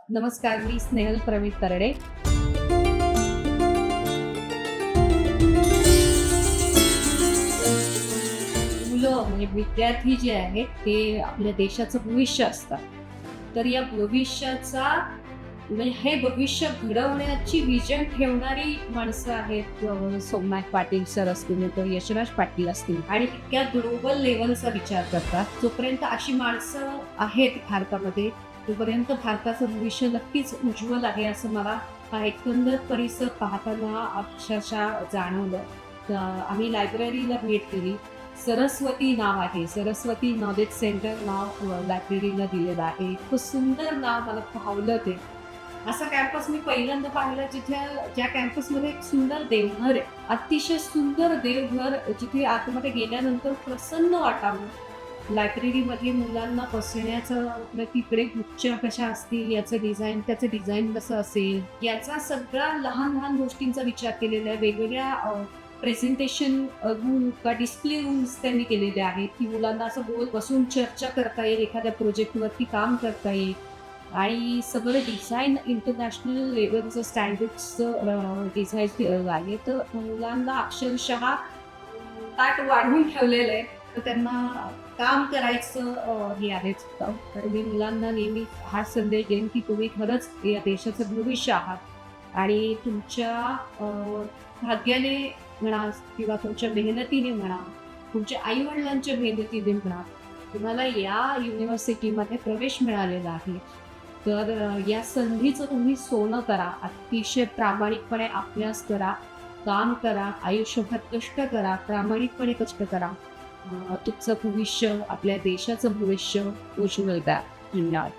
नमस्कार, मी स्नेहल प्रवीण तरडे. मुलं म्हणजे विद्यार्थी जे आहेत ते आपल्या देशाचं भविष्य असतात. तर या भविष्याचा म्हणजे हे भविष्य घडवण्याची विजन ठेवणारी माणसं आहेत. सोमनाथ पाटील सर असतील, तर यशराज पाटील असतील आणि इतक्या ग्लोबल लेवलचा विचार करतात. जोपर्यंत अशी माणसं आहेत भारतामध्ये, तोपर्यंत भारताचं भविष्य नक्कीच उज्ज्वल आहे असं मला हा एकंदर परिसर पाहताना अक्षरशः जाणवलं. तर आम्ही लायब्ररीला भेट दिली. सरस्वती नाव आहे, सरस्वती नॉलेज सेंटर नाव लायब्ररीला दिलेलं आहे. इतकं सुंदर नाव मला भावलं ते. असा कॅम्पस मी पहिल्यांदा पाहिला ज्या कॅम्पसमध्ये एक सुंदर देवघर आहे. अतिशय सुंदर देवघर, जिथे आतमध्ये गेल्यानंतर प्रसन्न वाटावं. लायब्ररीमध्ये मुलांना बसण्याचं तिकडे खुर्च्या कशा असतील, याचं डिझाईन, त्याचं डिझाईन कसं असेल, याचा सगळा लहान लहान गोष्टींचा विचार केलेला आहे. वेगवेगळ्या प्रेझेंटेशन रूम का डिस्प्ले रूम्स त्यांनी केलेले आहेत, की मुलांना असं गोल बसून चर्चा करता येईल, एखाद्या प्रोजेक्टवरती काम करता येईल. आणि सगळं डिझाईन इंटरनॅशनल लेवलचं स्टँडर्डचं डिझाईन आहे. तर मुलांना अक्षरशः ताट वाढवून ठेवलेलं आहे. तर त्यांना काम करायचं हे आहेच. तर मी मुलांना नेहमी हा संदेश देईन, की तुम्ही खरंच या देशाचं भविष्य आहात आणि तुमच्या भाग्याने म्हणा किंवा तुमच्या मेहनतीने म्हणा, तुमच्या आईवडिलांच्या मेहनतीने म्हणा, तुम्हाला या युनिव्हर्सिटीमध्ये प्रवेश मिळालेला आहे. तर या संधीचं तुम्ही सोनं करा. अतिशय प्रामाणिकपणे अभ्यास करा, काम करा, आयुष्यभर कष्ट करा, प्रामाणिकपणे कष्ट करा. तुमचं भविष्य, आपल्या देशाचं भविष्य उज्ज्वल करा. धन्यवाद.